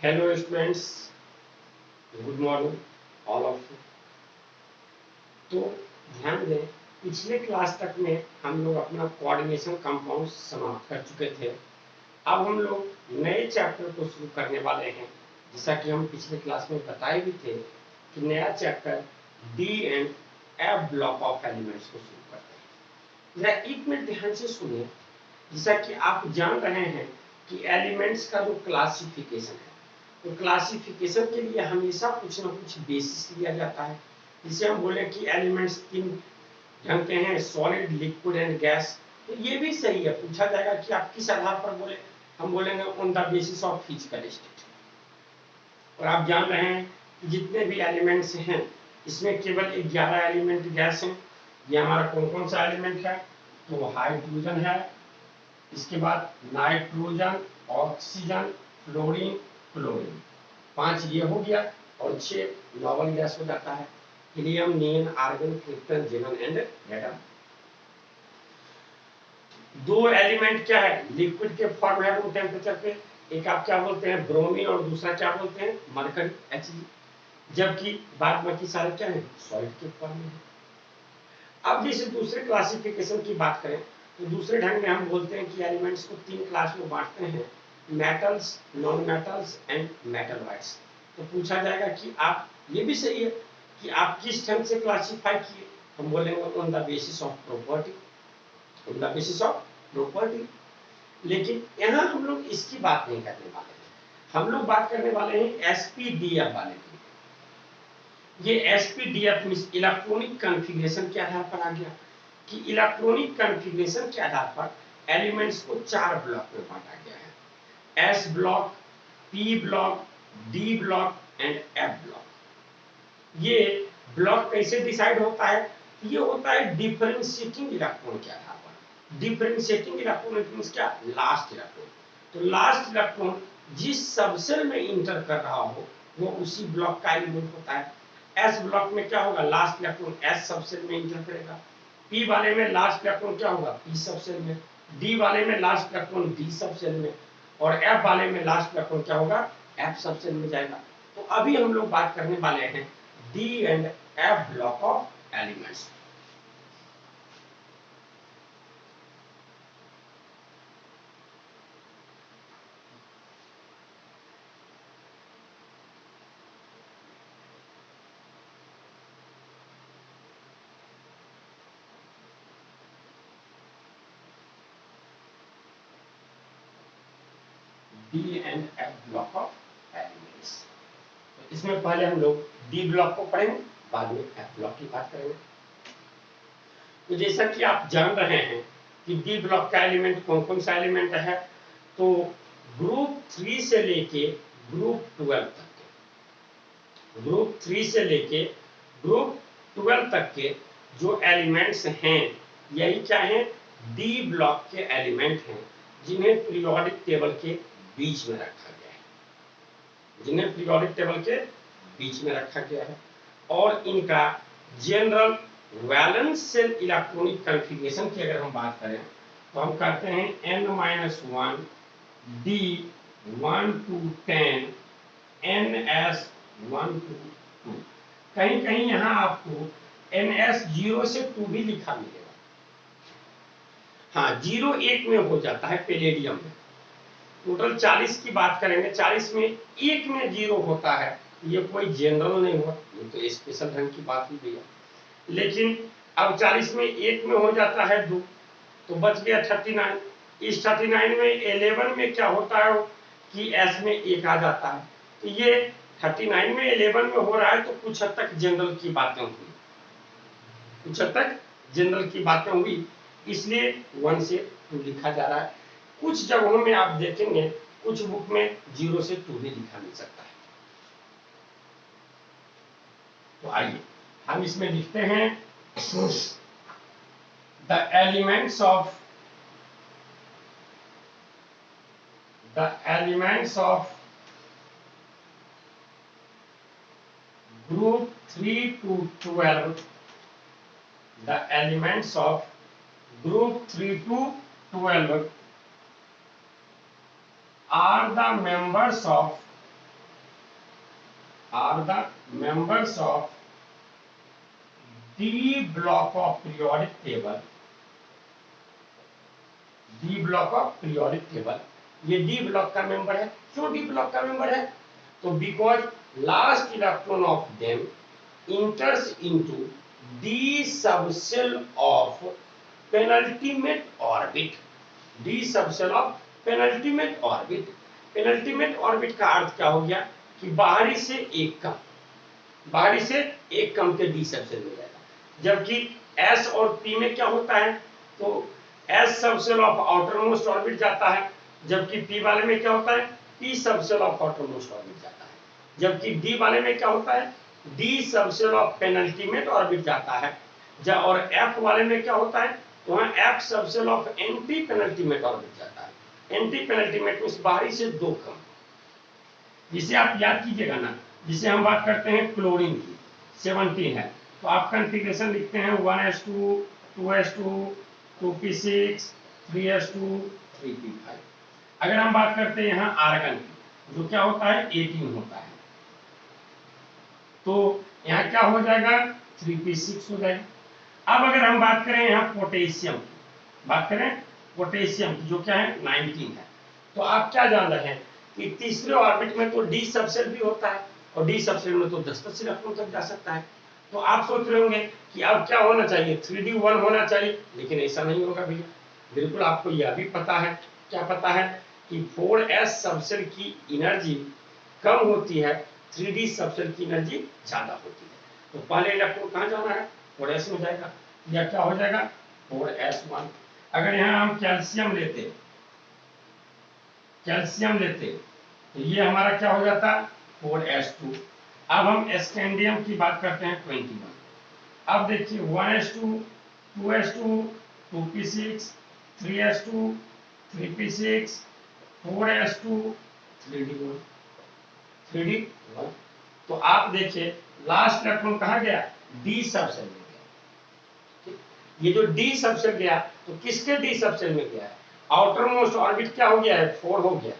Hello students, good morning all of you. तो ध्यान दें, पिछले क्लास तक में हम लोग अपना कोऑर्डिनेशन कंपाउंड समाप्त कर चुके थे। अब हम लोग नए चैप्टर को शुरू करने वाले हैं। जैसा कि हम पिछले क्लास में बताए भी थे कि नया chapter D and F block of elements को शुरू करते हैं। जरा एक मिनट ध्यान से सुनिए। जैसा कि आप जान रहे हैं कि एलिमेंट्स का जो क्लासिफिकेशन है, तो क्लासिफिकेशन के लिए हमेशा कुछ ना कुछ बेसिस लिया जाता है। जिसे हम बोले कि एलिमेंट्स तीन ढंग के हैं, सॉलिड, लिक्विड एंड गैस। तो ये भी सही है। पूछा जाएगा कि आप किस आधार पर बोले, हम बोलेंगे on the basis of physical state. और आप जान रहे हैं कि जितने भी एलिमेंट्स हैं, इसमें केवल 11 एलिमेंट गैस हैं। ये हमारा कौन कौन सा एलिमेंट है? तो हाइड्रोजन है, इसके बाद नाइट्रोजन, ऑक्सीजन, फ्लोरीन, क्लोरीन। 5 ये हो गया और 6 नॉर्मल गैस हो जाता है। Helium, neon, argon, krypton, xenon and radon. 2 element क्या है? लिक्विड के फॉर्म है रूम टेम्परेचर पे। एक आप क्या बोलते हैं? ब्रोमीन, और दूसरा क्या बोलते हैं? Mercury, Hg। जबकि बाद बाकी सारे क्या है? सॉलिड के फॉर्म में है। अब जैसे दूसरे क्लासिफिकेशन की बात करें तो दूसरे ढंग में हम बोलते हैं कि एलिमेंट्स को 3 क्लास में बांटते हैं, metals, non metals and metalloids. तो पूछा जाएगा कि आप, ये भी सही है कि आप किस ढंग से क्लासिफाई किए। हम बोलेंगे on the basis of property, on the basis of property. लेकिन यहाँ हम लोग इसकी बात नहीं करने वाले हैं। हम लोग बात करने वाले हैं एसपीडीएफ वाले की। ये एसपीडीएफ मींस इलेक्ट्रॉनिक कॉन्फ़िगरेशन के आधार पर आ गया कि इलेक्ट्रॉनिक कॉन्फ़िगरेशन के आधार पर एलिमेंट्स को 4 ब्लॉक में बांटा गया है। S block, p block, d block and F block. ये ब्लॉक कैसे डिसाइड होता है? ये होता है डिफरेंशिएटिंग इलेक्ट्रॉन के आधार पर। डिफरेंशिएटिंग इलेक्ट्रॉन मींस क्या? Last electron. तो लास्ट इलेक्ट्रॉन जिस सबसेल में इंटर कर रहा हो वो उसी ब्लॉक का एलिमेंट होता है। एस ब्लॉक में क्या होगा? लास्ट इलेक्ट्रॉन एस सबसेल में इंटर करेगा। पी वाले में लास्ट इलेक्ट्रॉन क्या होगा? पी सबसेल में। डी वाले में लास्ट इलेक्ट्रॉन डी सबसेल में। और एफ वाले में लास्ट इलेक्ट्रॉन क्या होगा? एफ सबसेल में जाएगा। तो अभी हम लोग बात करने वाले हैं D and F block of elements. D and F block of elements. तो इसमें पहले हम लोग डी ब्लॉक को पढ़ेंगे, बाद में एफ ब्लॉक की बात करेंगे। तो जैसा कि आप जान रहे हैं कि डी ब्लॉक का एलिमेंट कौन कौन सा एलिमेंट है, तो ग्रुप 3 से लेके ग्रुप 12 तक के, ग्रुप 3 से लेके ग्रुप 12 तक के जो एलिमेंट्स हैं, यही क्या है? डी ब्लॉक के एलिमेंट हैं, जिन्हें पीरियोडिक टेबल के बीच में रखा गया है, जिन्हें पीरियोडिक टेबल के बीच में रखा गया है। और इनका general valence shell electronic configuration की अगर हम बात करें तो हम कहते हैं n-1 d 1 to 10 ns 1 to 2। कहीं कहीं यहाँ आपको ns 0 से 2 भी लिखा मिलेगा। हाँ, 0 1 में हो जाता है पैलेडियम में। टोटल 40 की बात करेंगे, 40 में 1 में 0 होता है। ये कोई जनरल नहीं हुआ, ये तो स्पेशल ढंग की बात ही भैया। लेकिन अब 40 में 1 में हो जाता है 2, तो बच गया 39। इस 39 में 11 में क्या होता है कि एस में 1 आ जाता है। तो ये 39 में 11 में हो रहा है, तो कुछ हद तक जनरल की बातें हुई, कुछ हद तक जनरल की बातें हुई, इसलिए 1 से 2 लिखा जा रहा है। कुछ जगहों में आप देखेंगे, कुछ बुक में 0 से 2 भी लिखा मिल सकता है। तो आइए हम इसमें लिखते हैं the elements of group 3 to 12, the elements of group 3 to 12 are the members of are the members of D block of periodic table, D block of periodic table, ये D ब्लॉक का मेंबर है। क्यों D block का member है? तो because last electron of them इंटर्स into D subshell of penultimate orbit, D subshell of penultimate orbit. Penultimate orbit का अर्थ क्या हो गया कि बाहरी से एक कम, बाहरी से एक कम के D सबसेल में जाएगा। जबकि S और P में क्या होता है, तो S subshell of outer most orbit जाता है, जबकि P वाले में क्या होता है, P subshell of outer most orbit जाता है। जबकि D वाले में क्या होता है, D subshell of penultimate orbit जाता है। और F वाले में क्या होता है, तो वहां F subshell of anti penultimate orbit जाता है। एंटी पेनल्टीमेट में बाहरी से दो कम, जिसे आप याद कीजिएगा ना, जिसे हम बात करते हैं क्लोरीन की 17 है, तो आप कॉन्फ़िगरेशन लिखते हैं 1s2 2s2 2p6 3s2 3p5। अगर हम बात करते हैं यहाँ आर्गन की, जो क्या होता है 18 होता है, तो यहाँ क्या हो जाएगा 3p6 हो जाएगा। अब अगर हम बात करें यहाँ पोटेशियम की, बात करें पोटेशियम की, जो क्या है 19 है, तो आप क्या जान रहे हैं कि तीसरे ऑर्बिट में तो D सबसेल भी होता है, और D सबसेल में तो 10 इलेक्ट्रॉन तक जा सकता है। तो आप सोच रहे होंगे कि अब क्या होना चाहिए, 3D1 होना चाहिए, लेकिन ऐसा नहीं होगा भैया। बिल्कुल आपको यह भी पता है, क्या पता है कि 4s सबसेल की एनर्जी कम होती है, 3D सबसेल की एनर्जी ज्यादा होती है। तो पहले इलेक्ट्रॉन कहाँ जाना है, 4s में जाएगा, या क्या हो जाएगा 4s1। अगर यहाँ हम कैल्शियम लेते, कैल्शियम लेते तो ये हमारा क्या हो जाता 4s2। अब हम स्कैंडियम की बात करते हैं 21। अब देखिए 1s2 2s2 2p6 3s2 3p6 4s2 3d1 3d1। तो आप देखिए लास्ट इलेक्ट्रॉन कहाँ गया, D सबसेल में गया। ये जो D सबसेल गया, तो किसके D सबसेल में गया है, आउटर मोस्ट ऑर्बिट क्या हो गया है 4 हो गया,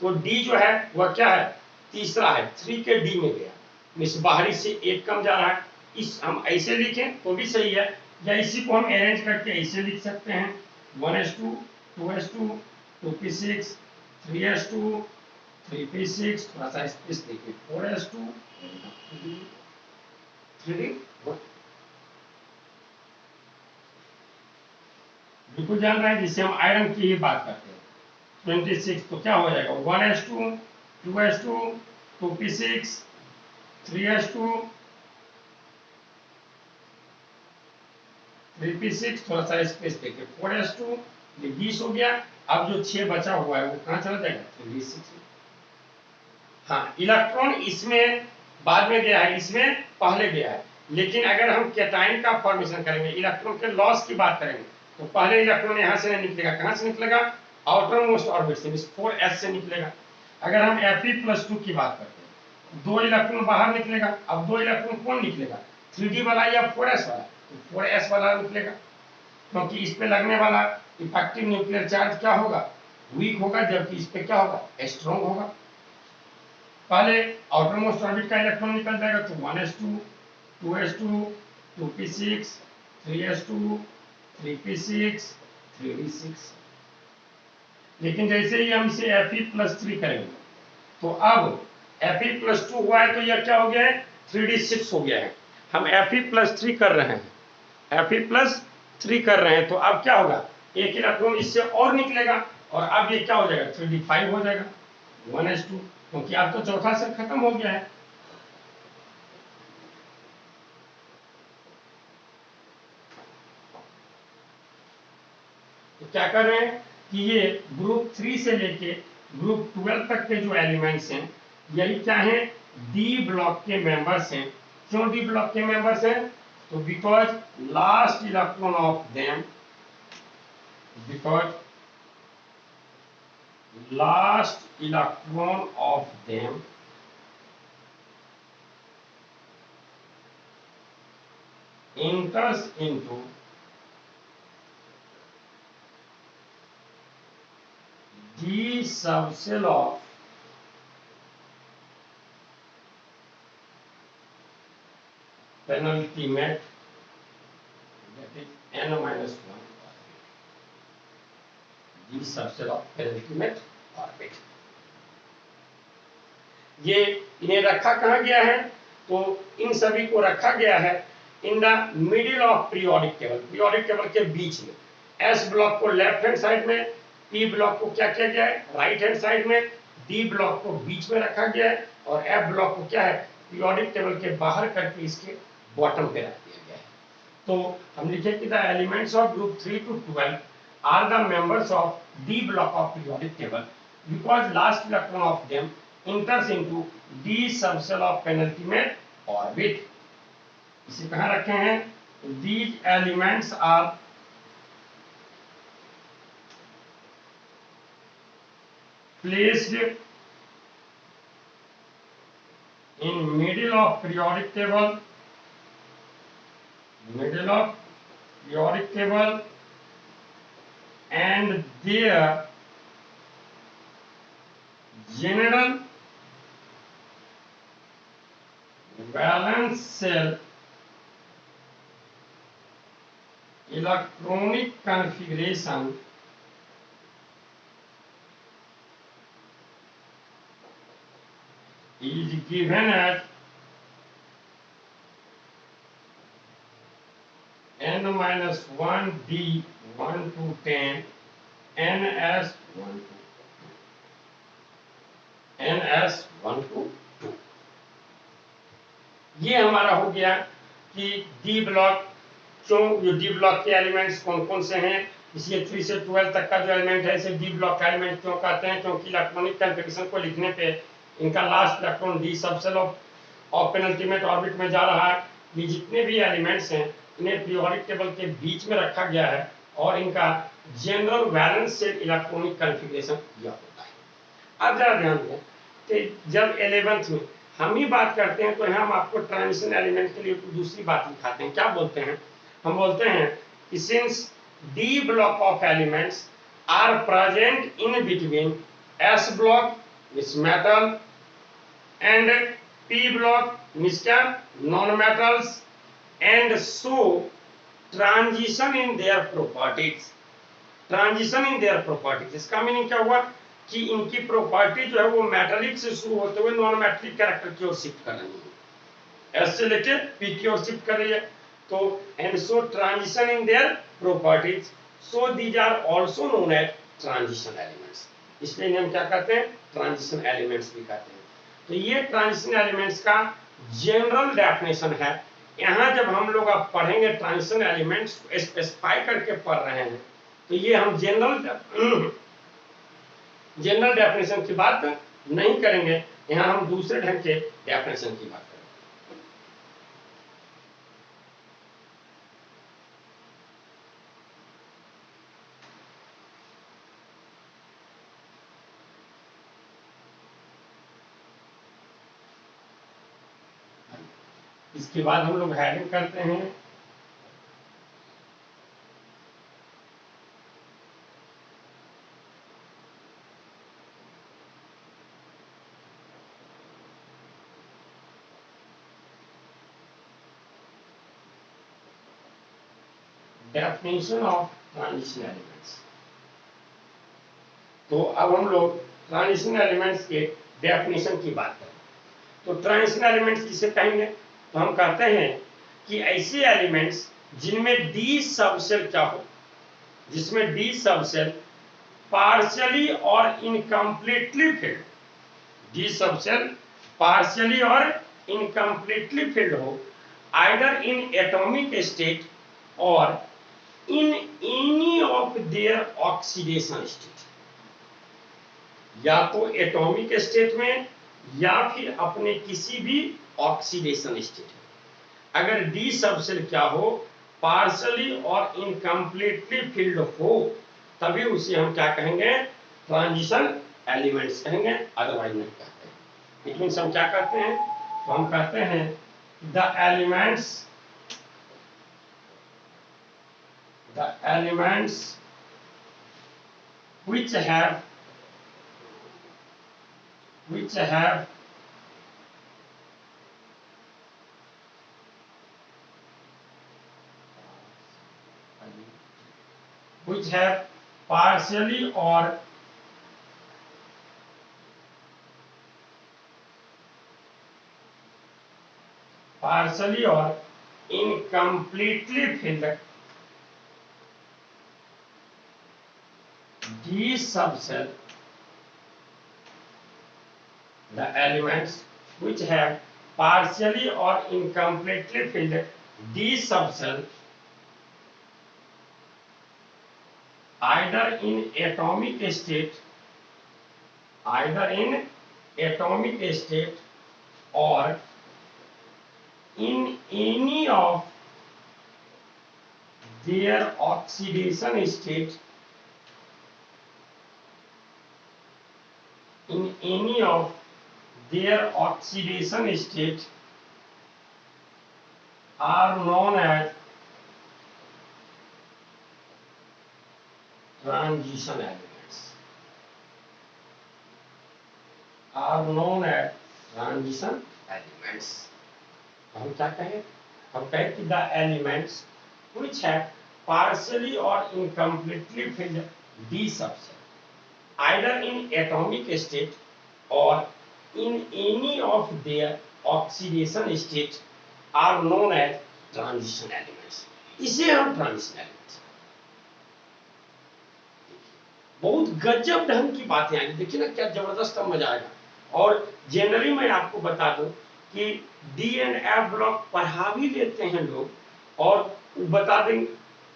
तो D जो है वह क्या है तीसरा है, 3 के D में गया, मिस बाहरी से एक कम जा रहा है। इस हम ऐसे लिखें तो भी सही है, या इसी को हम अरेंज करके ऐसे लिख सकते हैं 1s2 2s2 2p6 3s2 3p6, थोड़ा सा स्पेस देखिए 4s2 3d1। बिल्कुल जान रहे हैं, जिससे हम आयरन की ही बात करते हैं 26, तो क्या हो जाएगा 1s2 2s2 2p6 3s2 3p6, थोड़ा सा स्पेस देखिए 4s2, ये 20 हो गया। अब जो 6 बचा हुआ है वो कहाँ चला जाएगा 3d6 में। हाँ, इलेक्ट्रॉन इसमें बाद में गया है, इसमें पहले गया है, लेकिन अगर हम कैटायन का फॉर्मेशन करेंगे, इलेक्ट्रॉन के लॉस की बात करेंगे, तो पहले इलेक्ट्रॉन यहाँ से नहीं निकलेगा, कहाँ से निकलेगा आउटर मोस्ट ऑर्बिट से, 4s से निकलेगा। अगर हम Fe+2 की बात करते हैं, 2 इलेक्ट्रॉन बाहर निकलेगा। अब 2 इलेक्ट्रॉन कौन निकलेगा, 3d वाला या 4s वाला, तो 4s वाला निकलेगा, क्योंकि इस पे लगने वाला इफेक्टिव न्यूक्लियर चार्ज क्या होगा वीक होगा, जबकि इस पे क्या होगा स्ट्रॉन्ग होगा। पहले आउटर मोस्ट ऑर्बिट का इलेक्ट्रॉन निकल जाएगा, तो 1s2 2s2 2p6 3s2 3p6 3d6। लेकिन जैसे ही हम इसे Fe+3 करेंगे, तो अब Fe+2 हुआ है, तो यह क्या हो गया है 3d6 हो गया है। हम Fe+3 कर रहे हैं, Fe+3 कर रहे हैं, तो अब क्या होगा एक इलेक्ट्रॉन इससे और निकलेगा, और अब ये क्या हो जाएगा 3d5 हो जाएगा 1s2, क्योंकि अब तो चौथा सेल खत्म हो गया है। तो क्या कर रहे हैं कि ये ग्रुप 3 से लेके ग्रुप 12 तक के जो एलिमेंट्स हैं, यही क्या है D ब्लॉक के मेंबर्स हैं। क्यों D ब्लॉक के मेंबर्स हैं, तो because last electron of them, because last electron of them enters into D subcell of penultimate, that is n minus 1 orbit, d subset of penultimate orbit. ये इन्हें रखा कहाँ गया है, तो इन सभी को रखा गया है in the middle of periodic table, periodic table के बीच में। एस ब्लॉक को लेफ्ट हैंड साइड में, पी ब्लॉक को क्या किया गया है, राइट हैंड साइड में, डी ब्लॉक को बीच में रखा गया है, और एफ ब्लॉक को क्या है, पीरियोडिक टेबल के बाहर करके इसके बॉटम पे रख दिया गया है। तो हम लिखे कि the elements of group 3 to 12 are the members of d block of periodic table because last electron of them enters into d subcell of penultimate orbit. इसे कहाँ रखे हैं, these elements are placed in middle of periodic table, middle of periodic table, and their general valence shell electronic configuration is given as n minus 1 d 1 to 10 ns 1 to ns 1 to 2। ये हमारा हो गया कि D block, क्यों जो D block के elements कौन कौन से हैं, इसलिए 3 से 12 तक का जो एलिमेंट है इसे डी ब्लॉक का एलिमेंट क्यों कहते हैं, क्योंकि इलेक्ट्रॉनिक कॉन्फ़िगरेशन को लिखने पे इनका last electron D subshell of penultimate orbit में जा रहा है। ये जितने भी एलिमेंट्स हैं इन्हें पीरियोडिक टेबल के बीच में रखा गया है और इनका जनरल वैलेंस से इलेक्ट्रॉनिक कॉन्फ़िगरेशन यह होता है। अब जरा ध्यान दें कि जब 11th में हम ही बात करते हैं तो हम आपको ट्रांजिशन एलिमेंट के लिए दूसरी बात दिखाते हैं। क्या बोलते हैं, हम बोलते हैं कि since D block of elements are present in between S block which metal and P block means क्या, non metals, and so transition in their properties, transition in their properties, इसका मीनिंग क्या हुआ कि इनकी प्रॉपर्टी जो है वो metallic से शुरू होते हुए नॉन मेटालिक कैरेक्टर की ओर शिफ्ट कर रही है, एस से लेके पी की ओर शिफ्ट कर रही है। तो and so transition in their properties, so these are also known as transition elements, इसलिए हम क्या कहते हैं, ट्रांजिशन एलिमेंट्स भी कहते हैं। तो ये ट्रांजिशन एलिमेंट्स का जनरल डेफिनेशन है। यहाँ जब हम लोग अब पढ़ेंगे ट्रांजिशन एलिमेंट्स स्पेसिफाई करके पढ़ रहे हैं तो ये हम जनरल डेफिनेशन की बात नहीं करेंगे, यहाँ हम दूसरे ढंग के डेफिनेशन की बात करेंगे। इसके बाद हम लोग हेडिंग करते हैं डेफिनेशन ऑफ ट्रांजिशन एलिमेंट्स। तो अब हम लोग ट्रांजिशन एलिमेंट्स के डेफिनेशन की बात करें। तो ट्रांजिशन एलिमेंट्स किसे कहेंगे, तो हम कहते हैं कि ऐसे एलिमेंट्स जिनमें डी सबसेल क्या हो, जिसमें डी सबसेल पार्शियली और incompletely filled, D subshell partially और इनकम्प्लीटली फिल्ड हो, आइदर इन एटॉमिक स्टेट और in any of their oxidation state, या तो एटॉमिक स्टेट में या फिर अपने किसी भी ऑक्सीडेशन स्टेट में। अगर डी सबसेल क्या हो, पार्शियली और इनकम्प्लीटली फिल्ड हो, तभी उसे हम क्या कहेंगे, ट्रांजिशन एलिमेंट्स कहेंगे, अदरवाइज नहीं कहते हैं। इट मींस हम क्या कहते हैं, तो हम कहते हैं the elements which have which have partially or incompletely filled D subcell, the elements which have partially or incompletely filled D subcell either in atomic state or in any of their oxidation state, are known as transition elements. हम क्या कहें? हम कहें कि the elements which have partially or incompletely filled D subcell either in atomic state or in any of their oxidation state are known as transition elements. इसे हम transition elements. बहुत गजब ढंग की बातें आएंगी, देखिए ना क्या जबरदस्त मजा आएगा। और जनरली मैं आपको बता दूं कि डी एंड एफ ब्लॉक पढ़ा भी लेते हैं लोग, और बता देंगे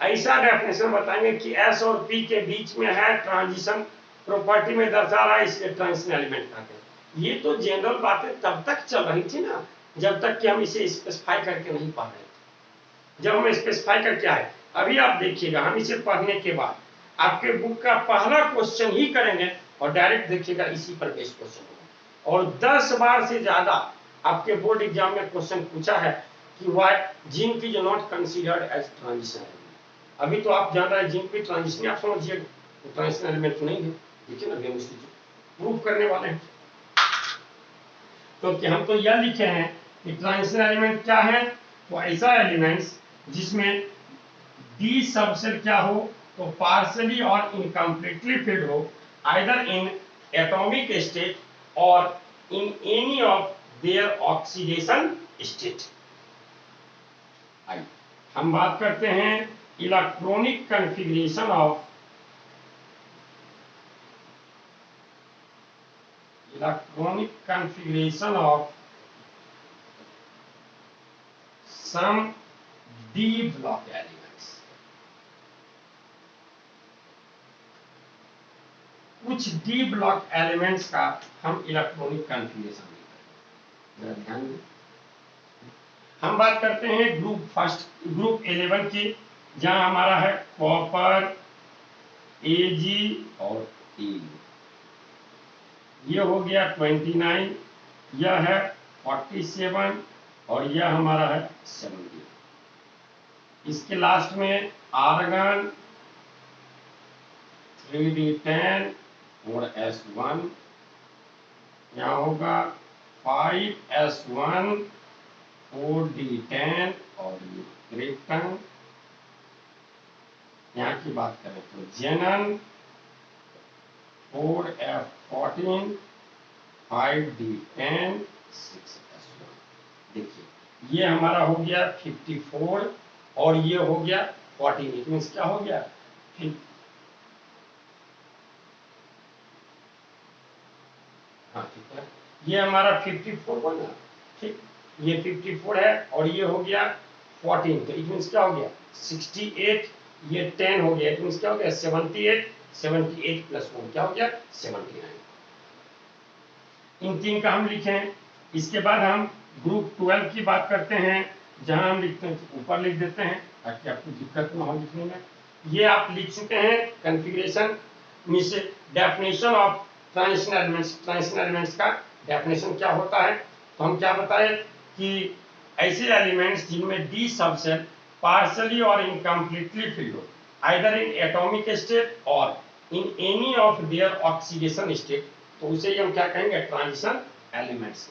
ऐसा डेफिनेशन बताएंगे कि एस और पी के बीच में है ट्रांजिशन प्रॉपर्टी में दर्शा रहा है, इसलिए ट्रांजिशन एलिमेंट कहते हैं। ये तो जनरल बातें तब तक चल रही थी ना जब तक कि हम इसे स्पेसिफाई करके नहीं पढ़ रहे थे। जब हम स्पेसिफाई करके आए, अभी आप देखिएगा हम इसे पढ़ने के बाद आपके बुक का पहला क्वेश्चन ही करेंगे और डायरेक्ट देखिएगा इसी पर बेस्ड क्वेश्चन होगा। और 10 बार से ज्यादा आपके बोर्ड एग्जाम में क्वेश्चन पूछा है कि why zinc is not considered as transition element. अभी तो आप जान रहे हैं जिंक भी ट्रांजिशन, आप समझिए ट्रांजिशन एलिमेंट नहीं है। देखिए ना केमिस्ट्री प्रूव करने वाले हैं। तो हम तो यह लिखे हैं कि ट्रांजिशन एलिमेंट क्या है, वो ऐसा एलिमेंट्स जिसमें डी सबसेल क्या हो, तो पार्शियली और इनकम्प्लीटली फिल्ड हो, आइदर इन एटॉमिक स्टेट और in any of their oxidation state. हम बात करते हैं electronic configuration of some D block elements। कुछ D block elements का हम इलेक्ट्रॉनिक कॉन्फ़िगरेशन देखेंगे। ध्यान दें, हम बात करते हैं ग्रुप 11 की, जहां हमारा है कॉपर, Ag और A। ये हो गया 29, यह है 47 और यह हमारा है 70। इसके लास्ट में आर्गन 3d10 और S1, यहाँ होगा 5S1 4d10 और ये क्रिप्टन। यहाँ की बात करें तो जेनन 4F14 5d10 6S1। देखिए ये हमारा हो गया 54 और ये हो गया 14। इट मीन्स क्या हो गया, हाँ ठीक है, ये हमारा 54 बना, ठीक, ये 54 है और ये हो गया 14। तो इट मीन्स क्या हो गया 68, ये 10 हो गया, इट मीन्स क्या हो गया 78 प्लस 1 क्या हो गया 79। इन तीन का हम लिखें। इसके बाद हम ग्रुप 12 की बात करते हैं, जहां हम लिखते हैं ऊपर लिख देते हैं ताकि आपको दिक्कत ना हो लिखने में। ये आप लिख चुके हैं configuration means definition of transition elements. Transition elements का डेफिनेशन क्या होता है, तो हम क्या बताए कि ऐसे एलिमेंट्स जिनमें डी सबसेल पार्शियली और इनकम्प्लीटली फिल्ड हो, आइदर इन एटॉमिक स्टेट और in any of their oxidation state, तो उसे हम क्या कहेंगे ट्रांजिशन एलिमेंट्स।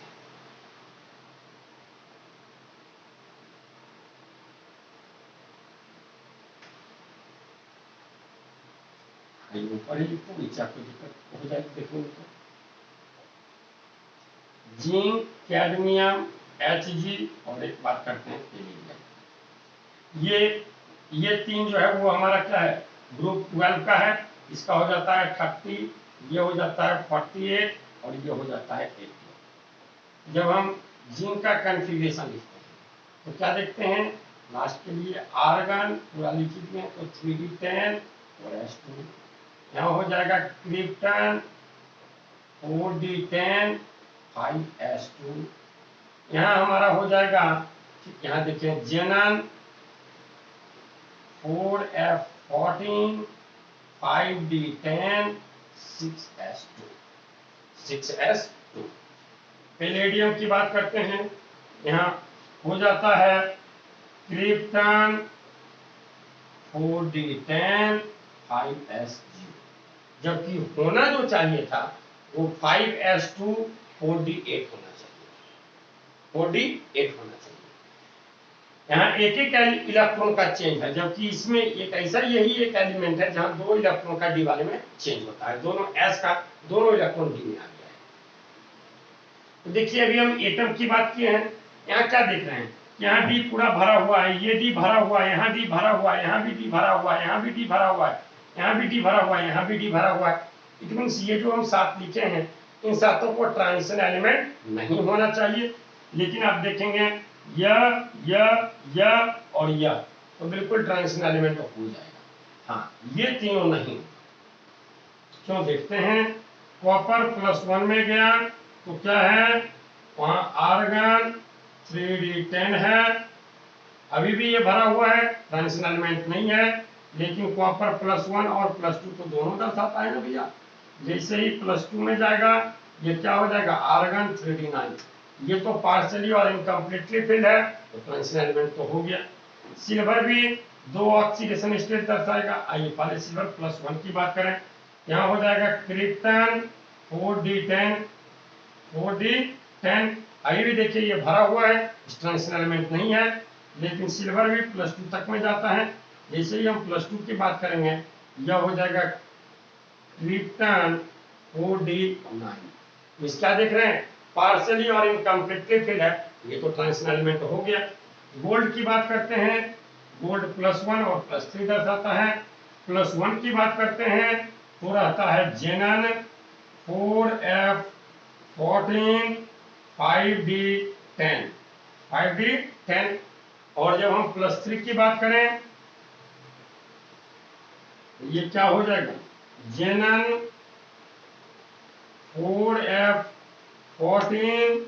ऊपर ही लिखो, नीचे आपको दिक्कत हो जाएगी देखने में। जिंक, कैडमियम, Hg और एक बात करते हैं पैलेडियम। ये तीन जो है वो हमारा क्या है, ग्रुप 12 का है। इसका हो जाता है 30, ये हो जाता है 48 और ये हो जाता है 80। जब हम जिंक का कॉन्फ़िगरेशन लिखते हैं तो क्या देखते हैं, लास्ट के लिए आर्गन पूरा लिख दिए तो 3d10 और S2। यहाँ हो जाएगा क्रिप्टन 4d10 5s2। यहाँ हमारा हो जाएगा, यहाँ देखिए जेनन 4f14 5d10 6s2। पैलेडियम की बात करते हैं, यहाँ हो जाता है क्रिप्टन 4d10 5s0, जबकि होना जो चाहिए था वो 5s2 4d8 होना चाहिए, 4d8 होना चाहिए। यहाँ एक एक इलेक्ट्रॉन का चेंज है, जबकि इसमें एक ऐसा यही एक एलिमेंट है जहाँ दो इलेक्ट्रॉन का डी वाले में चेंज होता है, दोनों एस का दोनों इलेक्ट्रॉन डी में आ गया है। तो देखिए अभी हम एटम की बात किए हैं, यहाँ क्या देख रहे हैं, यहाँ डी पूरा भरा हुआ है, ये डी भरा हुआ है, यहाँ डी भरा हुआ है, यहाँ भी डी भरा हुआ है, यहाँ भी डी भरा हुआ है, यहाँ भी डी भरा हुआ है, यहाँ भी डी भरा हुआ है। इट मीन्स ये जो हम सात लिखे हैं इन सातों को ट्रांजिशन एलिमेंट नहीं होना चाहिए। लेकिन आप देखेंगे यह और यह तो बिल्कुल ट्रांजिशन एलिमेंट हो जाएगा। हाँ, ये तीनों नहीं, क्यों देखते हैं, कॉपर +1 में गया तो क्या है, वहां आर्गन 3d10 है, अभी भी ये भरा हुआ है, ट्रांजिशन एलिमेंट नहीं है। लेकिन कॉपर +1 और +2 तो दोनों दर्शाता है ना भैया। जैसे ही +2 में जाएगा ये क्या हो जाएगा, आर्गन 3d9, ये तो पार्शियली और इनकम्प्लीटली फिल्ड है तो ट्रांजिशन एलिमेंट तो हो गया। सिल्वर भी 2 ऑक्सीडेशन स्टेट दर्शाएगा। आइए पहले सिल्वर +1 की बात करें, यहाँ हो जाएगा क्रिप्टन 4d10। आइए भी देखिए ये भरा हुआ है, ट्रांजिशन एलिमेंट नहीं है, लेकिन सिल्वर भी +2 तक में जाता है। जैसे ही हम +2 की बात करेंगे यह हो जाएगा क्रिप्टन 4d9। इस क्या देख रहे हैं, पार्शियली और इनकम्प्लीटली फिल्ड है, ये तो ट्रांजिशन एलिमेंट हो गया। गोल्ड की बात करते हैं, गोल्ड +1 और +3 दर्शाता है। +1 की बात करते हैं तो रहता है जेनन 4f14 5d10। और जब हम +3 की बात करें ये क्या हो जाएगा, जेनन 4f14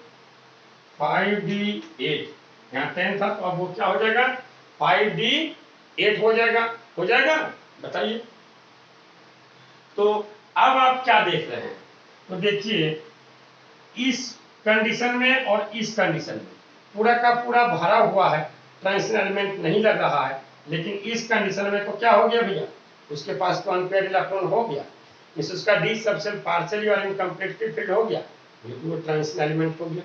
5d8। यहाँ 10 था तो अब वो क्या हो जाएगा, 5d8 हो जाएगा। बताइए, तो अब आप क्या देख रहे हैं, तो देखिए इस कंडीशन में और इस कंडीशन में पूरा का पूरा भरा हुआ है, ट्रांजिशन एलिमेंट नहीं लग रहा है। लेकिन इस कंडीशन में तो क्या हो गया भैया, उसके पास तो अनपेयर्ड इलेक्ट्रॉन हो गया, इस उसका डी सबसे पार्शियली और इनकम्प्लीटली फिल्ड हो गया, वो ट्रांजिशन एलिमेंट हो गया।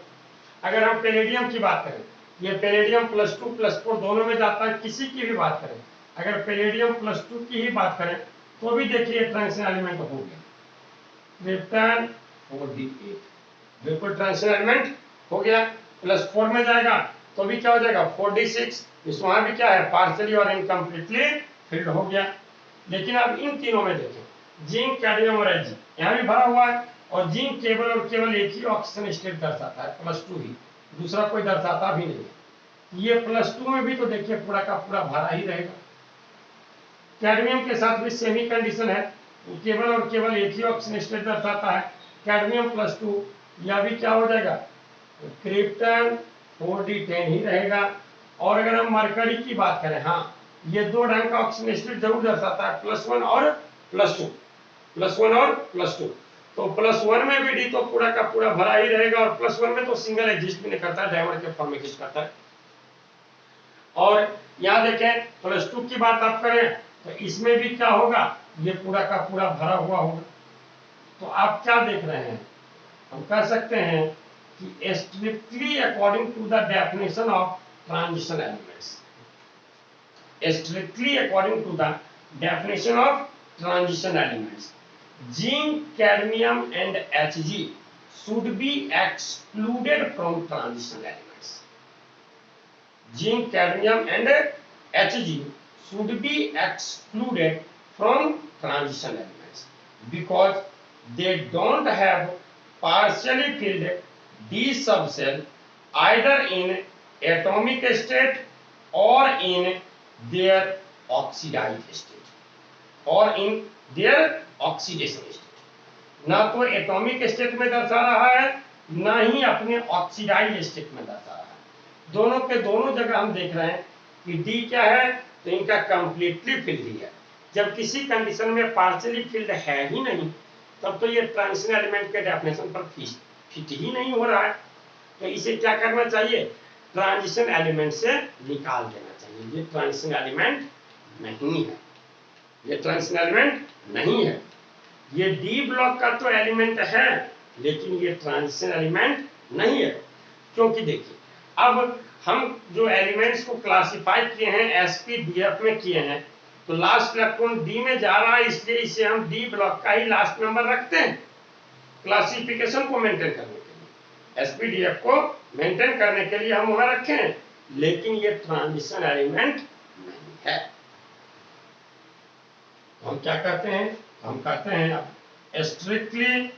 अगर हम पैलेडियम की बात करें, ये पैलेडियम +2 +4 दोनों में जाता है, किसी की भी बात करें, अगर पैलेडियम +2 की ही बात करें तो भी देखिए ट्रांजिशन एलिमेंट हो गया, क्रिप्टन 4d8 बिल्कुल ट्रांजिशन एलिमेंट हो गया। +4 में जाएगा तो भी क्या हो जाएगा, 4d6, इस वहां भी क्या है, पार्शियली और इनकम्प्लीटली फिल्ड हो गया। लेकिन अब इन तीनों में देखें, जिंक, कैडमियम और Ag यहाँ भी भरा हुआ है, और जिंक केवल और केवल एक ही ऑक्सीजन स्टेट दर्शाता है, +2 ही, दूसरा कोई दर्शाता भी नहीं है। ये +2 में भी तो देखिए पूरा का पूरा भरा ही रहेगा। कैडमियम के साथ भी सेम ही कंडीशन है, केवल और केवल एक ही ऑक्सीजन स्टेट दर्शाता है, कैडमियम +2, यह भी क्या हो जाएगा, क्रिप्टन 4d10 ही रहेगा। और अगर हम मरकरी की बात करें, हाँ ये 2 ढंग का ऑक्सीजन स्टेट जरूर दर्शाता है, +1 और +2, +1 और +2। तो +1 में भी डी तो पूरा का पूरा भरा ही रहेगा, और +1 में तो सिंगल एग्जिस्ट भी नहीं करता है, डायमंड के फॉर्म में एग्जिस्ट करता है। और यहाँ देखें +2 की बात आप करें तो इसमें भी क्या होगा, ये पूरा का पूरा भरा हुआ होगा। तो आप क्या देख रहे हैं, हम कह सकते हैं कि strictly according to the definition of transition elements, strictly according to the definition of transition elements. Zinc, cadmium and Hg should be excluded from transition elements. Zinc, cadmium and Hg should be excluded from transition elements because they don't have partially filled d subshell either in atomic state or in their oxidized state or in their oxidation state. ना तो atomic state में दर्शा रहा है ना ही अपने oxidise state में दर्शा रहा है। दोनों के दोनों जगह हम देख रहे हैं कि डी क्या है, तो इनका कंप्लीटली फिल्ड ही है। जब किसी कंडीशन में पार्शियली फिल्ड है ही नहीं तब तो ये ट्रांजिशन एलिमेंट के डेफिनेशन पर फिट ही नहीं हो रहा है। तो इसे क्या करना चाहिए, ट्रांजिशन एलिमेंट से निकाल देना चाहिए। ये ट्रांजिशन एलिमेंट नहीं है, ये ट्रांजिशन एलिमेंट नहीं है। ये डी ब्लॉक का तो एलिमेंट है लेकिन ये ट्रांजिशन एलिमेंट नहीं है। क्योंकि देखिए अब हम जो एलिमेंट्स को क्लासिफाई किए हैं एसपीडीएफ में किए हैं, तो लास्ट इलेक्ट्रॉन डी में जा रहा है इसलिए इसे हम डी ब्लॉक का ही लास्ट नंबर रखते हैं क्लासिफिकेशन को मेंटेन करने के लिए। एसपीडीएफ को मेंटेन करने के लिए हम वहां रखे हैं, लेकिन ये ट्रांजिशन एलिमेंट नहीं है। हम क्या करते हैं, हम कहते हैं strictly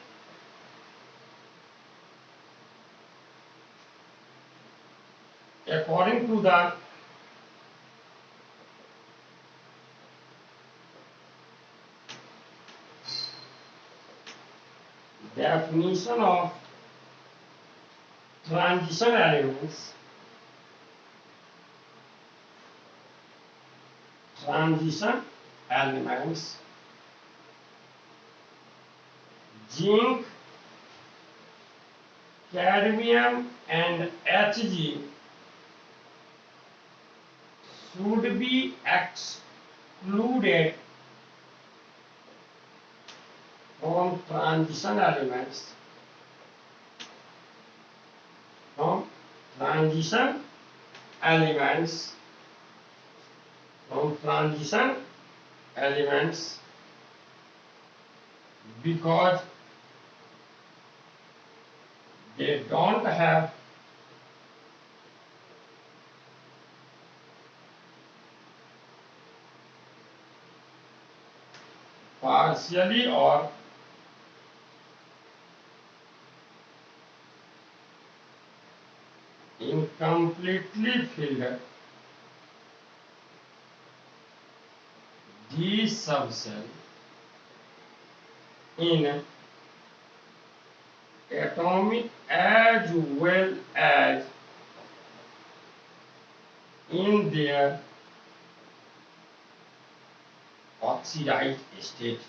according to the definition of transition elements, zinc, cadmium and Hg should be excluded from transition elements because they don't have partially or incompletely filled d subshell in atomic as well as in their oxidized state.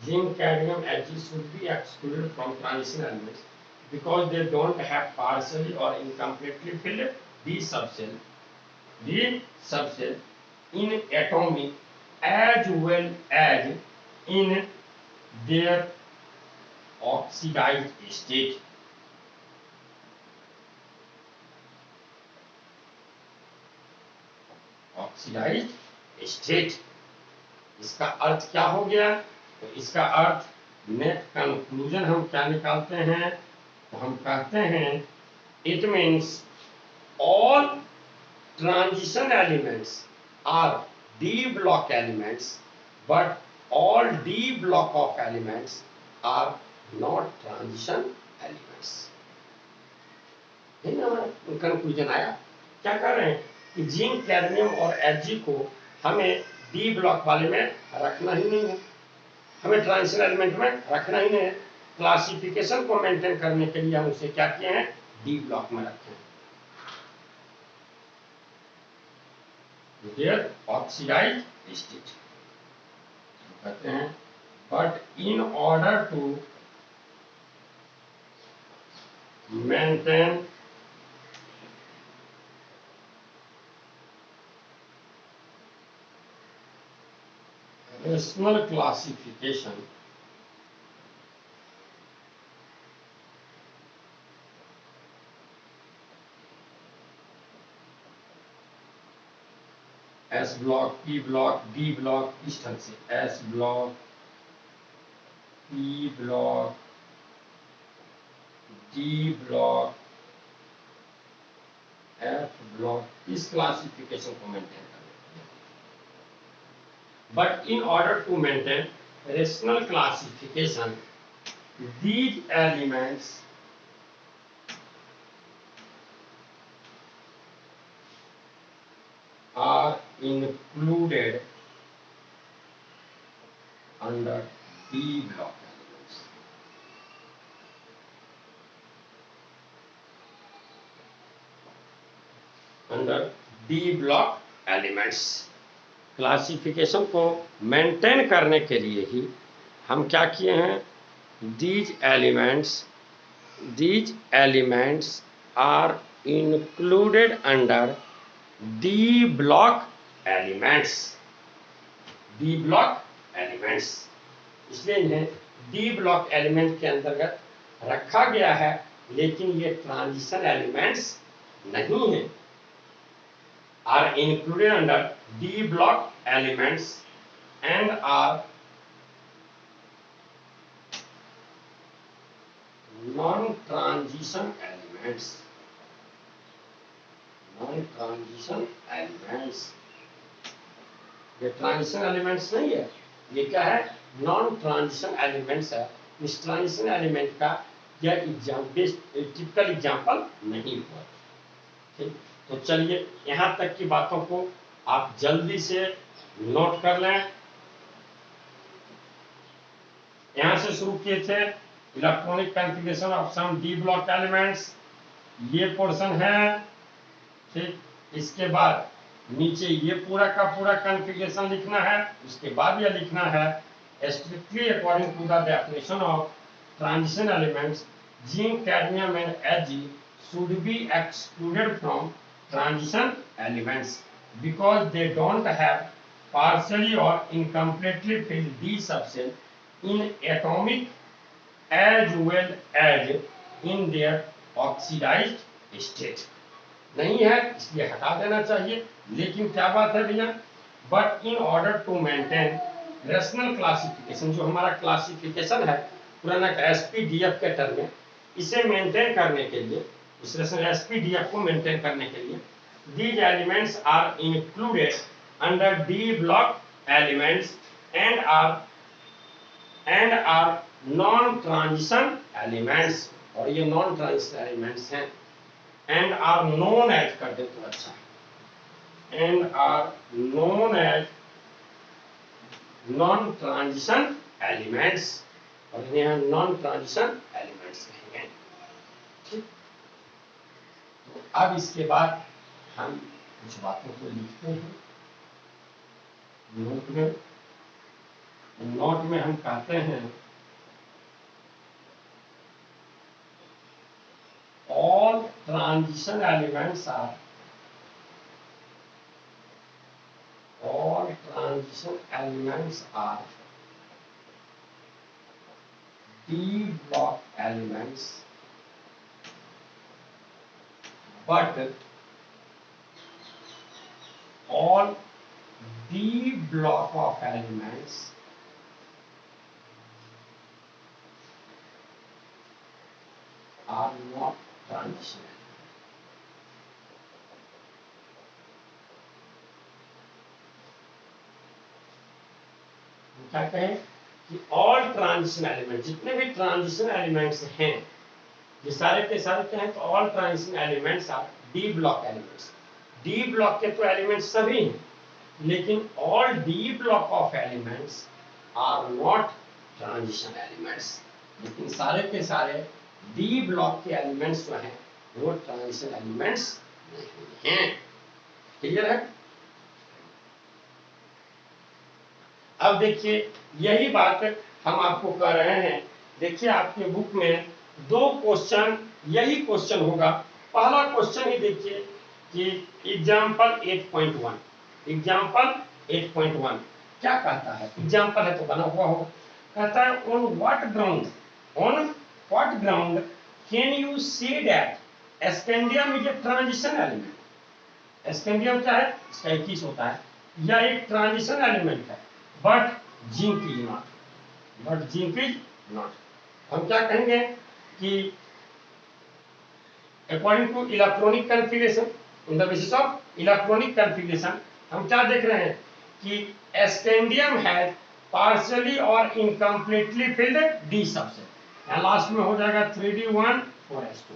Zinc, cadmium, Hg should be excluded from transition elements because they don't have partially or incompletely filled d subshell in atomic as well as in their oxidized state. Oxidised state, इसका अर्थ क्या हो गया, तो इसका अर्थ net conclusion हम क्या निकालते हैं, तो हम कहते हैं it means all transition elements are d block elements but all d block of elements are not transition elements। हमारा कंक्लूजन आया। क्या कर रहे हैं कि जिंक, कैडमियम और Hg को हमें डी ब्लॉक वाले में रखना ही नहीं है, हमें ट्रांजिशन एलिमेंट में रखना ही नहीं है। क्लासिफिकेशन को मेंटेन करने के लिए हम उसे क्या किए हैं, डी ब्लॉक में रखे हैं। देयर ऑक्सीडाइज्ड स्टेट कहते हैं, but in order to maintain rational classification s block, p block, d block, इस ढंग से s block, p block, d block, f block, इस क्लासिफिकेशन को मेंटेन करना। But in order to maintain rational classification, these elements are included under D block elements. Under D block elements, classification को maintain करने के लिए ही हम क्या किए हैं, these elements are included under D block elements. D block elements, इसलिए इन्हें D block एलिमेंट के अंतर्गत रखा गया है, लेकिन ये ट्रांजिशन एलिमेंट्स नहीं है। Are included under D block elements and are non-transition elements. Non-transition elements, ये ट्रांजिशन एलिमेंट्स नहीं है, ये क्या है, नॉन ट्रांजिशन एलिमेंट्स है। इस ट्रांजिशन एलिमेंट का यह टिपिकल एग्जांपल नहीं हुआ। ठीक, तो चलिए यहां तक की बातों को आप जल्दी से नोट कर लें। यहां से शुरू किए थे electronic configuration of some d block elements, ये पोर्शन है। ठीक, इसके बाद नीचे ये पूरा का पूरा कॉन्फ़िगरेशन लिखना है, उसके बाद यह लिखना है strictly according to the definition of transition elements, zinc, cadmium and Ag should be excluded from transition elements because they don't have partially or incompletely filled d subshell in atomic as well as in their oxidized state। नहीं है इसलिए हटा देना चाहिए। लेकिन क्या बात है भैया, but in order to maintain rational classification, जो हमारा क्लासिफिकेशन है पुराना SPDF के टर्म में, इसे मेंटेन करने के लिए, इस रेशनल SPDF को मेंटेन करने के लिए these elements are included under D block elements and are non-transition elements, और ये नॉन ट्रांजिशन एलिमेंट्स हैं। and are known as, कर दे तो अच्छा, and are known as non-transition elements, और यहाँ non-transition elements कहेंगे। ठीक, तो अब इसके बाद हम कुछ बातों को लिखते हैं नोट में। नोट में हम कहते हैं all transition elements are D block elements, but all D block of elements are not transition। क्या कहें कि ऑल ट्रांजिशन एलिमेंट, जितने भी ट्रांजिशन एलिमेंट्स हैं, ये सारे के सारे क्या हैं, तो all transition elements are d block elements. D block के तो एलिमेंट्स सभी हैं, लेकिन all d block of elements are not transition elements. लेकिन सारे के सारे डी ब्लॉक के एलिमेंट्स जो हैं वो ट्रांजिशन एलिमेंट्स नहीं हैं। क्लियर है? अब देखिए यही बात हम आपको कह रहे हैं। देखिए आपके बुक में दो क्वेश्चन, यही क्वेश्चन होगा। पहला क्वेश्चन ही देखिए कि एग्जाम्पल 8.1, एग्जाम्पल 8.1 क्या कहता है? एग्जाम्पल है तो बना हुआ होगा। कहता है on what ground can you say that scandium is a transition element. Scandium क्या है? इसका 21 होता है। यह एक ट्रांजिशन एलिमेंट है, but zinc is not, but zinc is not. हम क्या कहेंगे कि according to electronic configuration, in the basis of electronic configuration, हम क्या देख रहे हैं कि स्कैंडियम हैज पार्शियली और इनकम्प्लीटली फिल्ड डी सबसेट। यहाँ लास्ट में हो जाएगा 3d1 4s2,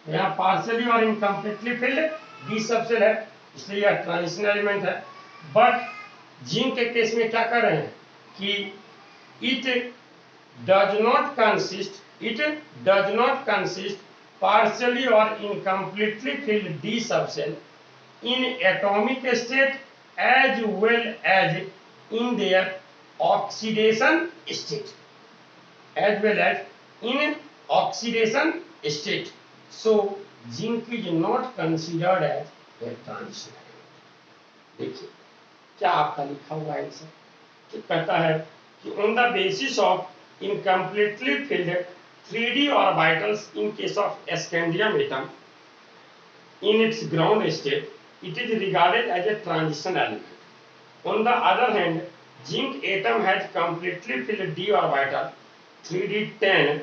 यहाँ पार्शियली और इनकम्प्लीटली फिल्ड डी सबसेट है, इसलिए यह ट्रांजिशन एलिमेंट है। बट जिंक के केस में क्या कर रहे हैं कि it does not consist partially or incompletely filled d subcell in atomic state as well as in their oxidation state, as well as in oxidation state. So zinc is not considered as a transition element. देखिए क्या आपका लिखा हुआ है answer, कि कहता है कि on the basis of incompletely filled 3d orbitals in case of scandium atom in its ground state, it is regarded as a transition element. On the other hand, zinc atom has completely filled d orbital 3d10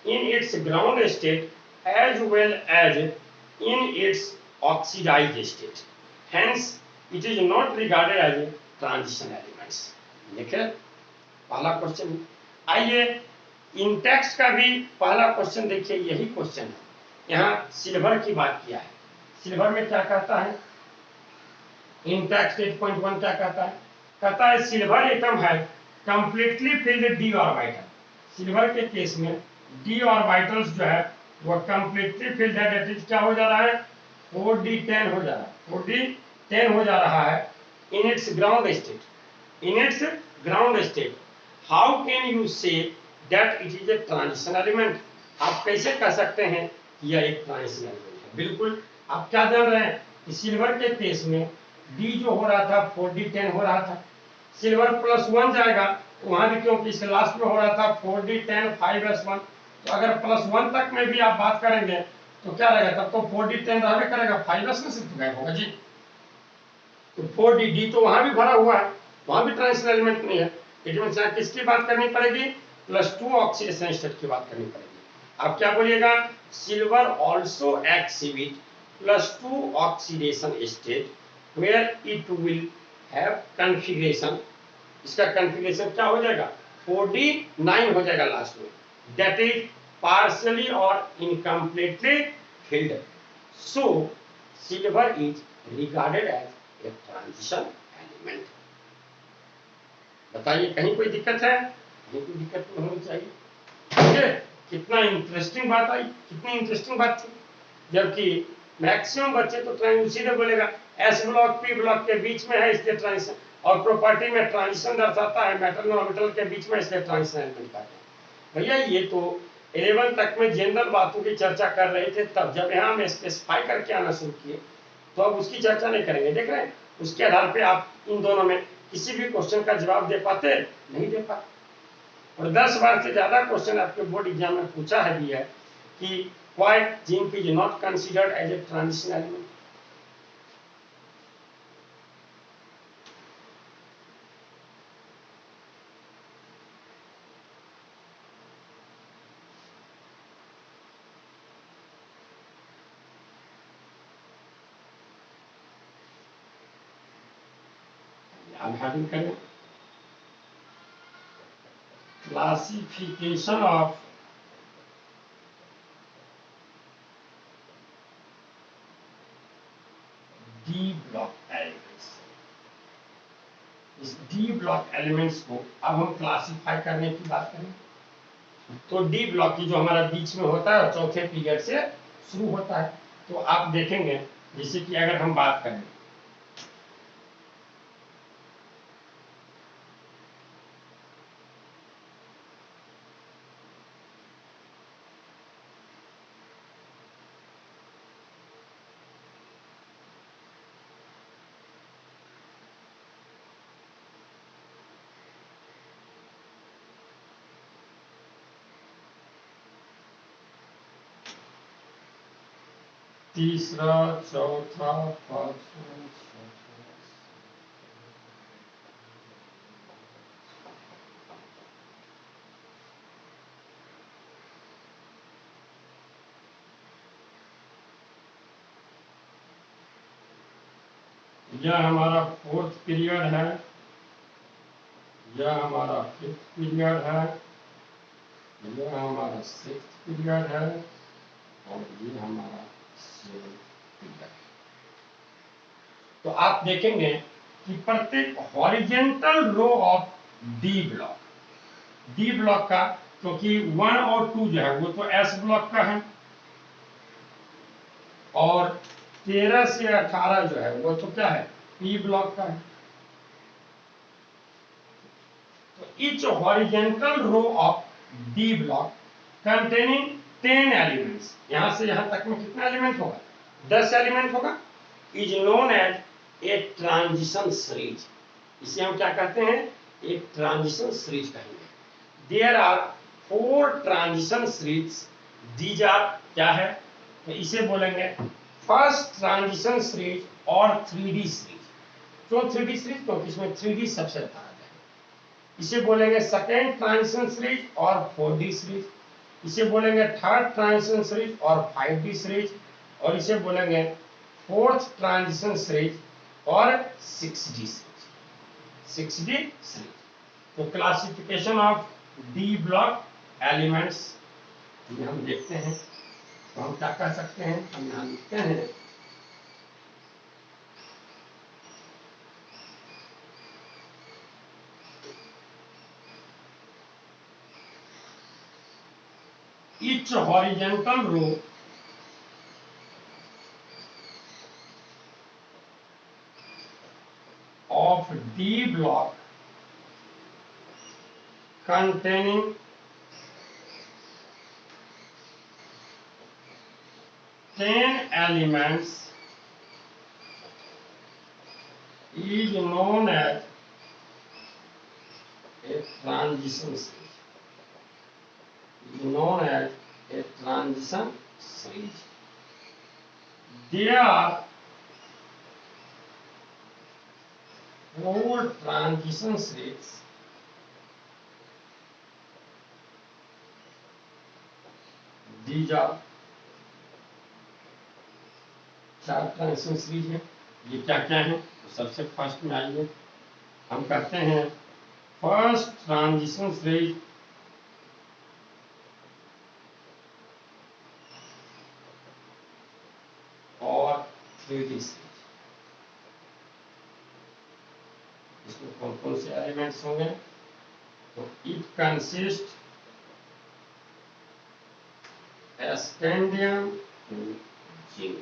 in its ground state as well as in its oxidized state. Hence, it is not regarded as a transition elements. देखिए पहला question. आइए इन text का भी पहला question देखिए, यही question है। यहाँ सिल्वर की बात किया है, सिल्वर में क्या कहता है, इन टेक्स्ट 8.1 क्या कहता है सिल्वर एटम है completely filled D orbital. Silver के केस में डी ऑर्बिटल्स जो है वो कंप्लीटली फिल्ड है, दैट इज क्या हो जा रहा है 4d10 हो जा रहा है, 4d10 हो जा रहा है in its ground state, in its ground state. How can you से that it is a transition element? आप कैसे कह सकते हैं कि यह एक ट्रांजिशन एलिमेंट है? बिल्कुल आप क्या जान रहे हैं कि सिल्वर के केस में D जो हो रहा था 4d10 हो रहा था, सिल्वर +1 जाएगा वहां भी, क्योंकि इसके लास्ट में हो रहा था 4d10 5s1, तो अगर +1 तक में भी आप बात करेंगे तो क्या रहेगा, तब तो 4d10 रहबे करेगा, 5s में से तो गायब होगा जी। तो 4d तो वहां भी भरा हुआ है, वहां भी ट्रांजिशन एलिमेंट नहीं है। इट मींस यहाँ किसकी बात करनी पड़ेगी, +2 ऑक्सीडेशन स्टेट की बात करनी पड़ेगी। आप क्या बोलिएगा, silver also exhibit +2 oxidation state where it will have configuration. इसका कन्फिगरेशन क्या हो जाएगा 4d9 हो जाएगा लास्ट में, दैट इज पार्शियली और incompletely filled. So silver is regarded as a transition element. बताइए कहीं कोई दिक्कत है, कोई दिक्कत नहीं होनी चाहिए। ठीक है, कितना इंटरेस्टिंग बात आई, कितनी इंटरेस्टिंग बात थी। जबकि मैक्सिमम बच्चे तो सीधे बोलेगा एस ब्लॉक पी ब्लॉक के बीच में है इसलिए ट्रांजिशन, और प्रॉपर्टी में ट्रांजिशन दर्शाता है मेटल और ऑर्बिटल के बीच में इसलिए ट्रांजिशन एलिमेंट कहते हैं। भैया ये तो 11 तक में जनरल बातों की चर्चा कर रहे थे, तब जब यहाँ हम स्पेसिफाई करके आना शुरू किए तो अब उसकी चर्चा नहीं करेंगे। देख रहे हैं, उसके आधार पे आप इन दोनों में किसी भी क्वेश्चन का जवाब दे पाते नहीं दे पाते। और 10 बार से ज्यादा क्वेश्चन आपके बोर्ड एग्जाम में पूछा है भी है कि why zinc is not considered as a transition element. I'm having classification of D block elements। इस D block elements को अब हम क्लासिफाई करने की बात करें तो D block की जो हमारा बीच में होता है चौथे पीरियड से शुरू होता है। तो आप देखेंगे जैसे कि अगर हम बात करें तीसरा, चौथा, पांचवा, यह हमारा फोर्थ पीरियड है, यह हमारा फिफ्थ पीरियड है, यह हमारा सिक्स्थ पीरियड है और ये हमारा सेवेंथ पीरियड है। तो आप देखेंगे कि प्रत्येक horizontal row of d block का, क्योंकि 1 और 2 जो है वो तो एस ब्लॉक का है और 13 से 18 जो है वो तो क्या है, पी ब्लॉक का है। तो each horizontal row of D block containing 10 elements, यहां से यहां तक में कितना एलिमेंट होगा, 10 एलिमेंट होगा, is known as a transition series। इसे हम क्या कहते हैं, एक ट्रांजिशन सीरीज कहेंगे। There are 4 transition series, these are क्या है, तो इसे बोलेंगे फर्स्ट ट्रांजिशन सीरीज और 3D सीरीज। क्यों 3D सीरीज, क्योंकि इसमें 3D सबसे ज्यादा है। इसे बोलेंगे सेकेंड ट्रांजिशन सीरीज और 4D सीरीज, इसे बोलेंगे थर्ड ट्रांजिशन सीरीज और 5D सीरीज, और इसे बोलेंगे फोर्थ ट्रांजिशन सीरीज और 6D सीरीज। तो classification of d block elements हम देखते हैं, तो हम क्या कह सकते हैं, हम यहाँ लिखते हैं each horizontal row of D block containing 10 elements is known as a transition series, is known as a transition series। There are 4 transition series these are 4 transition series है। ये क्या क्या है, तो सबसे फर्स्ट में आइए हम करते हैं फर्स्ट ट्रांजिशन सीरीज और 3D सीरीज। इसमें कौन कौन से एलिमेंट्स होंगे, तो it consist scandium to zinc,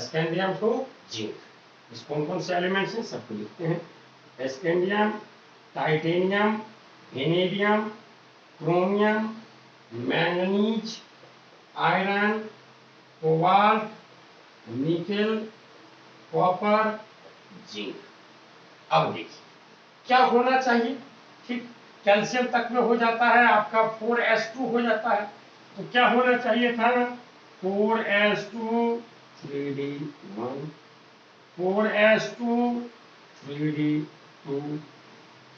scandium to zinc. इस कौन कौन से एलिमेंट्स हैं सबको लिखते हैं, scandium, titanium, vanadium, chromium, manganese, iron, cobalt, nickel, copper, zinc. अब देखिए क्या होना चाहिए, ठीक कैल्शियम तक में हो जाता है आपका 4s2 हो जाता है, तो क्या होना चाहिए था, 4s2 3d1, 4s2 3d2,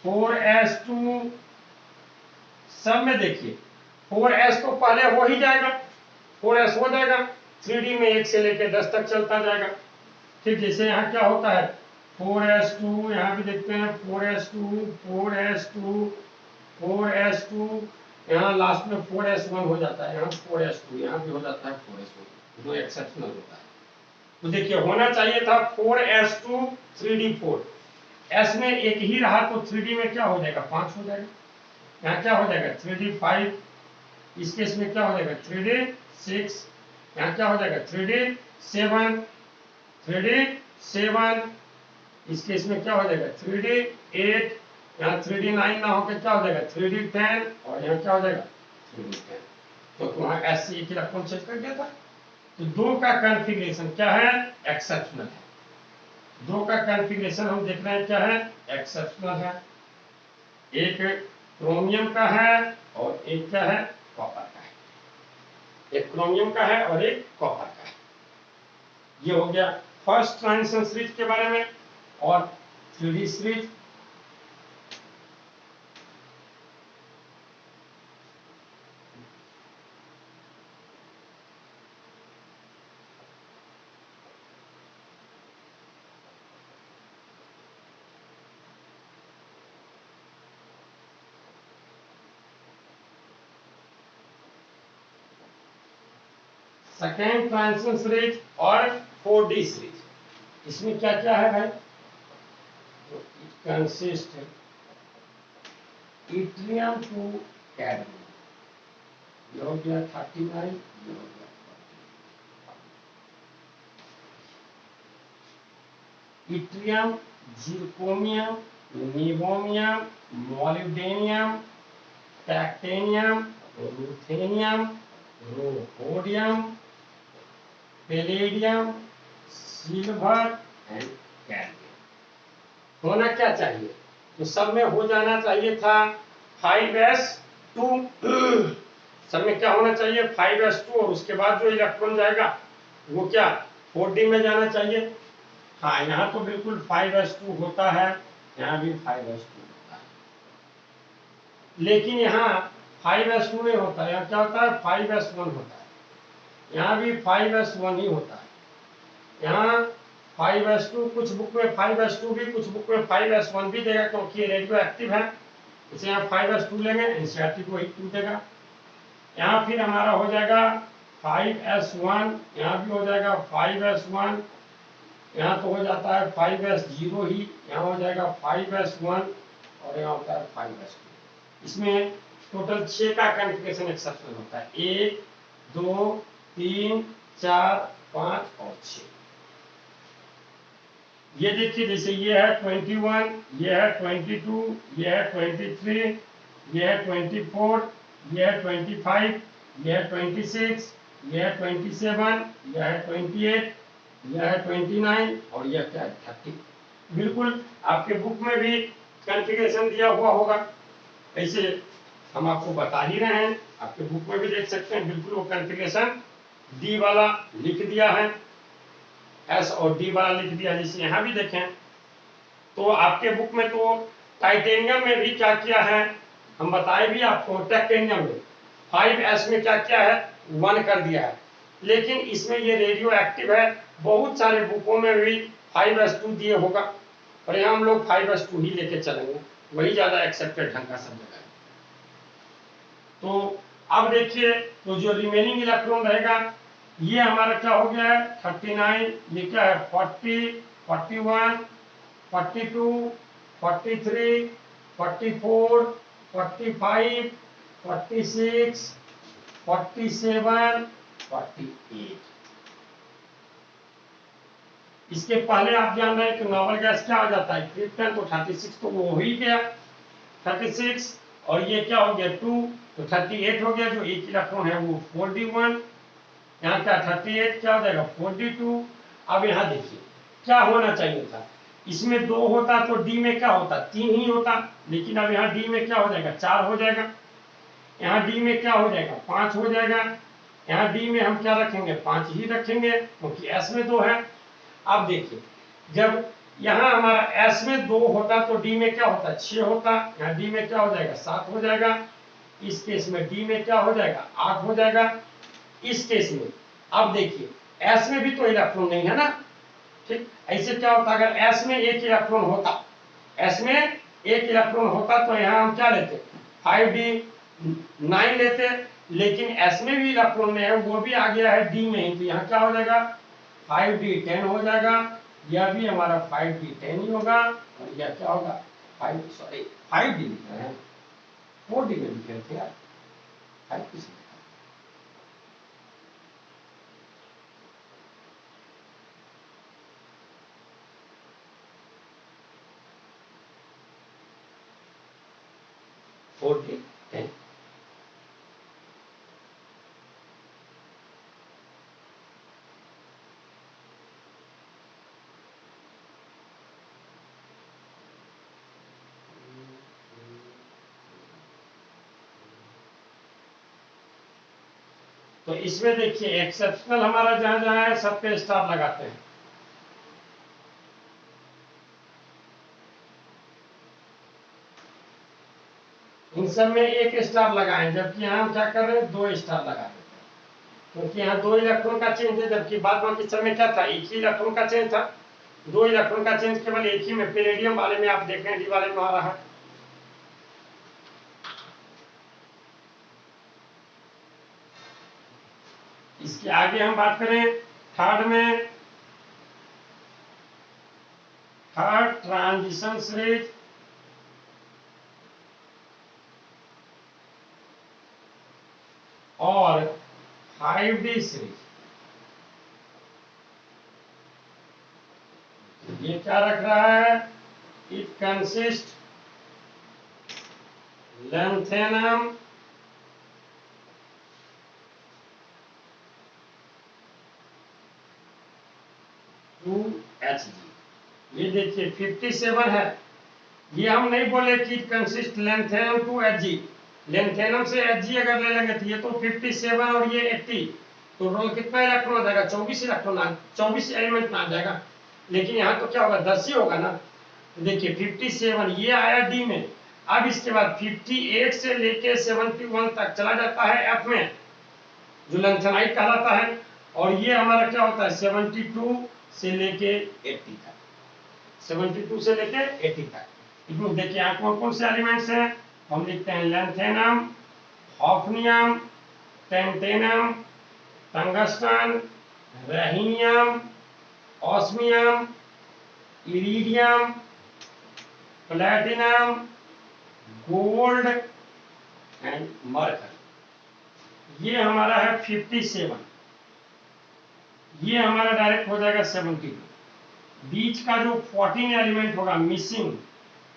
4s2 सब में देखिए 4s तो पहले हो ही जाएगा, 4s हो जाएगा, 3d में 1 से लेकर 10 तक चलता जाएगा। ठीक, जैसे यहाँ क्या होता है 4s2, यहाँ भी देखते हैं 4s2 4s2 4s2, यहाँ लास्ट में 4s1 हो जाता है, यहाँ 4s2, यहाँ भी हो जाता है 4s1, जो एक्सेप्शनल होता है। तो देखिए होना चाहिए था 4s2 3d4, s में एक ही रहा तो 3d में क्या हो जाएगा 5 हो जाएगा, यहाँ क्या हो जाएगा 3d5, इस केस में क्या हो जाएगा 3d6, यहाँ क्या हो जाएगा 3d7, 3d7, इस केस में क्या हो जाएगा 3d8, यहाँ 3d9 ना होकर क्या हो जाएगा 3d10, और यहाँ क्या हो जाएगा 3d10। तो वहां एस की रकम चेक कर दिया था। तो 2 का कॉन्फ़िगरेशन क्या है, एक्सेप्शनल है। 2 का कॉन्फ़िगरेशन हम देख रहे हैं क्या है, एक्सेप्शनल है। एक क्रोमियम का है और एक क्या है, कॉपर का है। एक क्रोमियम का है और एक कॉपर का है। ये हो गया फर्स्ट ट्रांजिशन सीरीज के बारे में। और 3D series, second transition series और 4D सीरीज। इसमें क्या क्या है भाई? तो it consist yttrium to cadmium, ये हो गया 39, ये हो गया 40। Yttrium, zirconium, niobium, molybdenum, technetium, ruthenium, rhodium, palladium, silver and cadmium. होना क्या चाहिए? तो सब में हो जाना चाहिए था 5s2। सब में क्या होना चाहिए? 5s2, और उसके बाद जो इलेक्ट्रॉन जाएगा वो क्या 4D में जाना चाहिए। हाँ, यहाँ तो बिल्कुल 5s2 होता है, यहाँ भी 5s2 होता है, लेकिन यहाँ 5s2 नहीं होता है, यहाँ क्या होता है 5s1 होता है। यहाँ भी 5s1 ही होता है। यहाँ 5s2, कुछ बुक में 5s2 भी, कुछ बुक में 5s1 भी देगा, क्योंकि रेडियो एक्टिव है। इसे यहाँ 5s2 लेंगे, एनसीईआरटी को 2 देगा। यहाँ फिर हमारा हो जाएगा 5s1, यहाँ भी हो जाएगा 5s1, यहाँ तो हो जाता है 5s0 ही, यहाँ हो जाएगा 5s1, और यहाँ होता है 5s2। इसमें टोटल 6 का कॉन्फ़िगरेशन एक्सेप्शन होता है, 1 2 3 4 5 और 6। ये देखिए, जैसे ये है 21, ये है 22, ये है 23, ये है 24, ये है 25, ये है 26, ये है 27, ये है 28, यह है 29, और यह क्या है 30। बिल्कुल आपके बुक में भी कॉन्फ़िगरेशन दिया हुआ होगा, ऐसे हम आपको बता ही रहे हैं, आपके बुक में भी देख सकते हैं, बिल्कुल वो कॉन्फ़िगरेशन डी वाला लिख दिया है, एस और डी वाला लिख दिया। जैसे यहाँ भी देखें तो आपके बुक में तो टाइटेनियम में भी क्या किया है हम बताए भी आपको, टाइटेनियम में 5s में क्या क्या है 1 कर दिया है, लेकिन इसमें ये रेडियो एक्टिव है, बहुत सारे बुकों में भी 5s2 दिए होगा, और यहाँ हम लोग 5s2 ही लेके चलेंगे, वही ज्यादा एक्सेप्टेड ढंग का सब जगह है। तो अब देखिए, तो जो रिमेनिंग इलेक्ट्रॉन रहेगा ये हमारा क्या हो गया है 39, ये क्या है 40, 41, 42, 43, 44, 45, 46, 47, 48। इसके पहले आप जान रहे हैं कि नोबल गैस क्या हो जाता है क्रिप्टन, तो 36 तो वो हो ही गया 36, और ये क्या हो गया 2, तो 38 हो गया, जो एक इलेक्ट्रॉन है वो 41, यहाँ क्या 38 क्या हो जाएगा 42। अब यहाँ देखिए क्या होना चाहिए था, इसमें 2 होता तो डी में क्या होता 3 ही होता, लेकिन अब यहाँ डी में क्या हो जाएगा 4 हो जाएगा, यहाँ डी में क्या हो जाएगा 5 हो जाएगा, यहाँ डी में हम क्या रखेंगे 5 ही रखेंगे, क्योंकि एस में 2 है। अब देखिए जब यहाँ हमारा एस में 2 होता तो डी में क्या होता 6 होता, यहाँ डी में क्या हो जाएगा 7 हो जाएगा, इस केस में डी में क्या हो जाएगा 8 हो जाएगा, इस केस में। अब देखिए एस में भी तो इलेक्ट्रॉन नहीं है ना, ठीक, ऐसे क्या होता अगर एस में एक इलेक्ट्रॉन होता, एस में एक इलेक्ट्रॉन होता तो यहाँ हम क्या लेते 5d9 लेते, लेकिन एस में भी इलेक्ट्रॉन नहीं है, वो भी आ गया है डी में ही, तो यहाँ क्या हो जाएगा 5d10 हो जाएगा, यह भी हमारा 5d10 ही होगा, और यह क्या होगा 5d लिख रहे हैं 4d में लिख रहे थे यार, 5 किस 4d10। तो इसमें देखिए एक्सेप्शनल हमारा जहां जहां है सब पे स्टार लगाते हैं, इन सब में एक स्टार लगाएं, जबकि यहाँ हम क्या कर रहे हैं 2 स्टार लगा देते हैं, क्योंकि यहाँ 2 इलेक्ट्रॉन का चेंज है, जबकि बाद बाकी सब में क्या था 1 ही इलेक्ट्रॉन का चेंज था, 2 इलेक्ट्रॉन का चेंज केवल एक ही में पैलेडियम वाले में आप देख रहे हैं डी वाले में आ रहा है। इसके आगे हम बात करें थर्ड में, थर्ड ट्रांजिशन सीरीज और 5D सीरीज। ये क्या रख रहा है? It consist lanthanum to Hg। ये देखिए 57 है। ये हम नहीं बोले कि consist lanthanum to Hg। lanthanum से Hg अगर ले लेंगे तो ये तो 57 और ये 80, तो रोल कितना इलेक्ट्रॉन आ जाएगा? 24 इलेक्ट्रॉन, 24 एलिमेंट में आ जाएगा। लेकिन यहाँ तो क्या होगा? 10 ही होगा ना। तो देखिए 57 ये आया डी में। अब इसके बाद 58 से लेके 71 तक चला जाता है एफ में, जो लैंथेनाइट कहलाता है। और ये हमारा क्या होता है? 72 से लेके 80 तक, 72 से लेके 80 तक। ग्रुप देखिए यहाँ कौन कौन से एलिमेंट्स हैं। हम लिखते हैं lanthanum, hafnium, tantalum, tungsten, rhenium, osmium, iridium, platinum, gold and mercury. ये हमारा है 57। ये हमारा डायरेक्ट हो जाएगा 72। बीच का जो 14 एलिमेंट होगा मिसिंग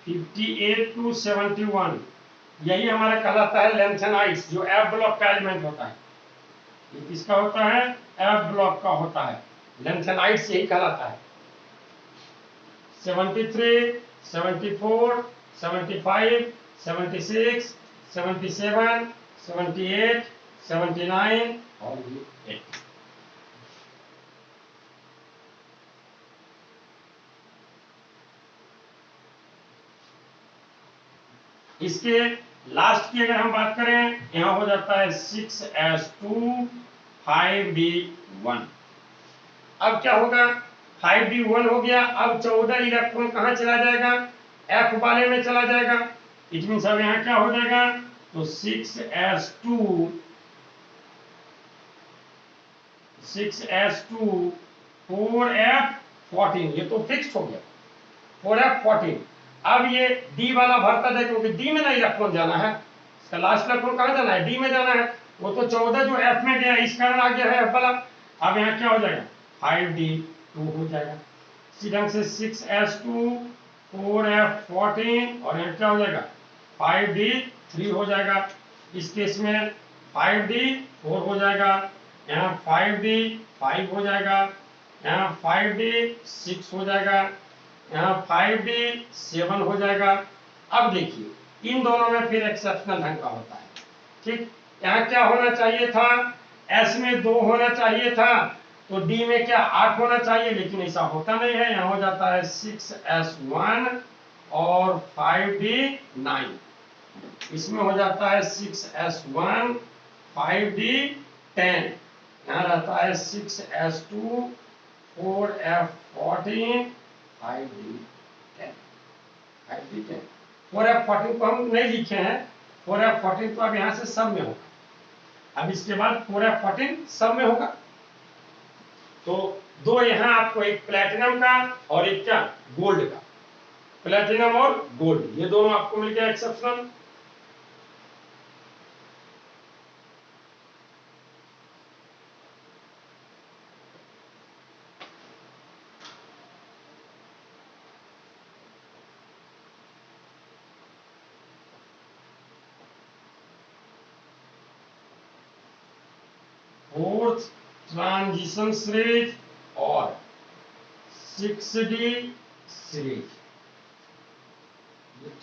58 टू 71, यही हमारा कहलाता है लैंथेनाइट्स, जो एफ ब्लॉक का एलिमेंट होता है। ये किसका होता है? एफ ब्लॉक का होता है। लैंथेनाइट्स यही कहलाता है। 73, 74, 75, 76, 77, 78, 79 और ये 80। इसके लास्ट की अगर हम बात करें, यहां हो जाता है 6s2 5d1। अब क्या होगा? 5d1 हो गया। अब 14 इलेक्ट्रॉन कहां चला जाएगा? एफ वाले में चला जाएगा। इट मीन्स अब यहां क्या हो जाएगा? तो 6s2 4f14, ये तो फिक्स्ड हो गया 4f14। अब ये डी वाला भरता है, क्योंकि डी में ना इलेक्ट्रॉन जाना है। इसका लास्ट इलेक्ट्रॉन कहां जाना है? डी में जाना है। वो तो 14 जो एफ में गया, इस कारण आ गया है एफ वाला। अब यहाँ क्या हो जाएगा? 5d2 हो जाएगा। इसी ढंग से 6s2 4f14 और यहाँ क्या हो जाएगा? 5d3 हो जाएगा। इस केस में 5d4 हो जाएगा, यहाँ 5d5 हो जाएगा, यहाँ 5d6 हो जाएगा, यहाँ 5d7 हो जाएगा। अब देखिए इन दोनों में फिर एक्सेप्शनल ढंग का होता है। ठीक, यहाँ क्या होना चाहिए था? एस में 2 होना चाहिए था, तो डी में क्या 8 होना चाहिए, लेकिन ऐसा होता नहीं है। यहाँ हो जाता है 6s1 और 5d9। इसमें हो जाता है 6s1 5d10। यहाँ रहता है 6s2 4f14 5d10। 5d10 4f14 को हम नहीं लिखे हैं। 4f14 तो अब यहाँ से सब में होगा। अब इसके बाद 4f14 सब में होगा। तो दो यहाँ आपको, एक प्लेटिनम का और एक क्या? गोल्ड का। प्लेटिनम और गोल्ड, ये दोनों आपको मिल गया एक्सेप्शनल। फोर्थ ट्रांजिशन सीरीज और 6d series,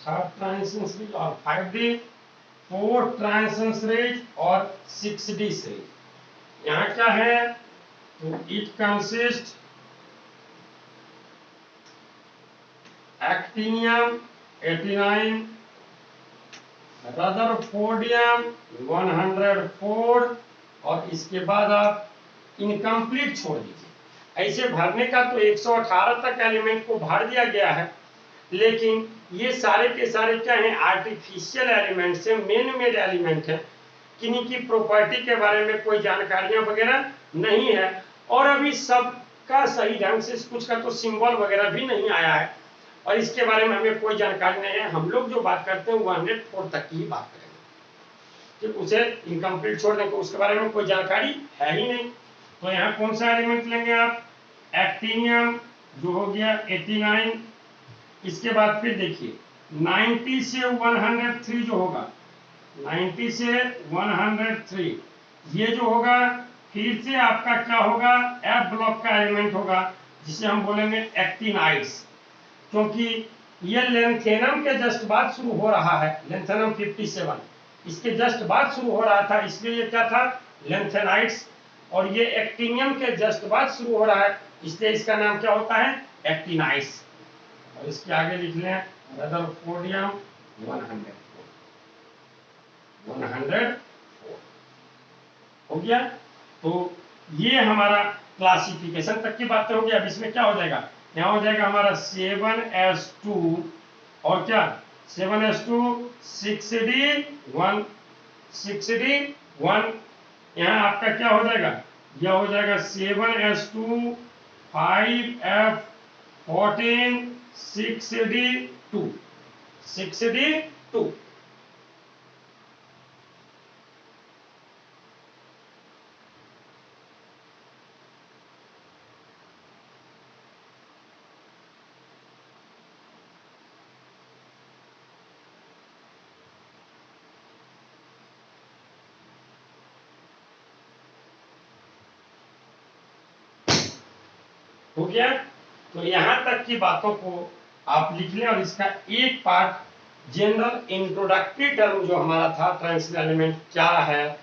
third transition series और 5d, फोर्थ ट्रांजिशन सीरीज और 6d सीरीज। यहाँ क्या है? तो इट कंसिस्ट एक्टिनियम 89, रदरफोर्डियम 104 और इसके बाद आप इनकम्प्लीट छोड़ दीजिए। ऐसे भरने का तो 118 तक एलिमेंट को भर दिया गया है, लेकिन ये सारे के सारे क्या हैं? आर्टिफिशियल एलिमेंट्स हैं, मेन मेड एलिमेंट हैं। किन्हीं की प्रॉपर्टी के बारे में कोई जानकारियां वगैरह नहीं है, और अभी सबका सही ढंग से कुछ का तो सिंबल वगैरह भी नहीं आया है, और इसके बारे में हमें कोई जानकारी नहीं है। हम लोग जो बात करते हैं वो 104 तक की ही बात करेंगे, ठीक, उसे इनकम्प्लीट छोड़ देंगे, उसके बारे में कोई जानकारी है ही नहीं। तो यहाँ कौन सा एलिमेंट लेंगे आप, एक्टिनियम जो हो गया 89। इसके बाद फिर देखिए 90 से 103 जो होगा, 90 से 103 ये जो होगा फिर से आपका क्या होगा, एफ ब्लॉक का एलिमेंट होगा, जिसे हम बोलेंगे एक्टिनाइड्स, क्योंकि ये लेंथेनम के जस्ट बाद शुरू हो रहा है। लेंथेनम 57 इसके जस्ट बाद शुरू हो रहा था, इसलिए ये क्या था, लेंथेनाइड्स, और ये एक्टिनियम के जस्ट बाद शुरू हो रहा है, इसलिए इसका नाम क्या होता है, एक्टिनाइड्स। और इसके आगे लिख लें रदरफोर्डियम 104 हो गया। तो ये हमारा क्लासिफिकेशन तक की बातें हो गई। अब इसमें क्या हो जाएगा, यहाँ हो जाएगा हमारा 7s2 और क्या 7s2 6d1 6d1, यहाँ आपका क्या हो जाएगा, यह हो जाएगा 7s2 5f14 6d2 6d2। हो गया। तो यहां तक की बातों को आप लिख लें, और इसका एक पार्ट जनरल इंट्रोडक्टरी टर्म जो हमारा था, ट्रांजिशन एलिमेंट क्या है,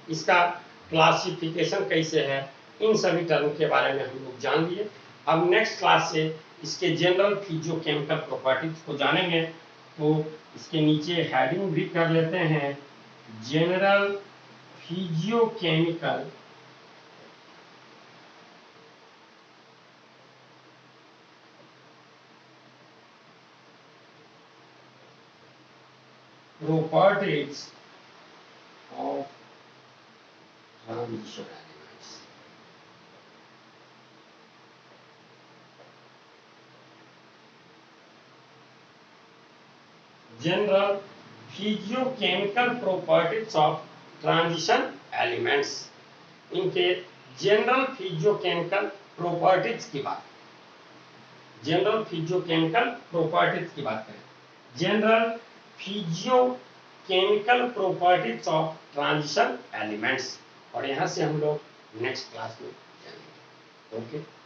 इसका क्लासिफिकेशन कैसे है, इन सभी टर्म के बारे में हम लोग जान लिए। अब नेक्स्ट क्लास से इसके जनरल फिजियोकेमिकल प्रॉपर्टीज को जानेंगे। तो इसके नीचे हेडिंग भी कर लेते हैं, general physicochemical properties of transition elements। General physicochemical properties of transition elements, इनके जनरल फिजियोकेमिकल प्रॉपर्टीज की बात, जनरल फिजियोकेमिकल प्रॉपर्टीज की बात करें, general physicochemical properties of transition elements, और यहां से हम लोग नेक्स्ट क्लास में जानेंगे। ओके।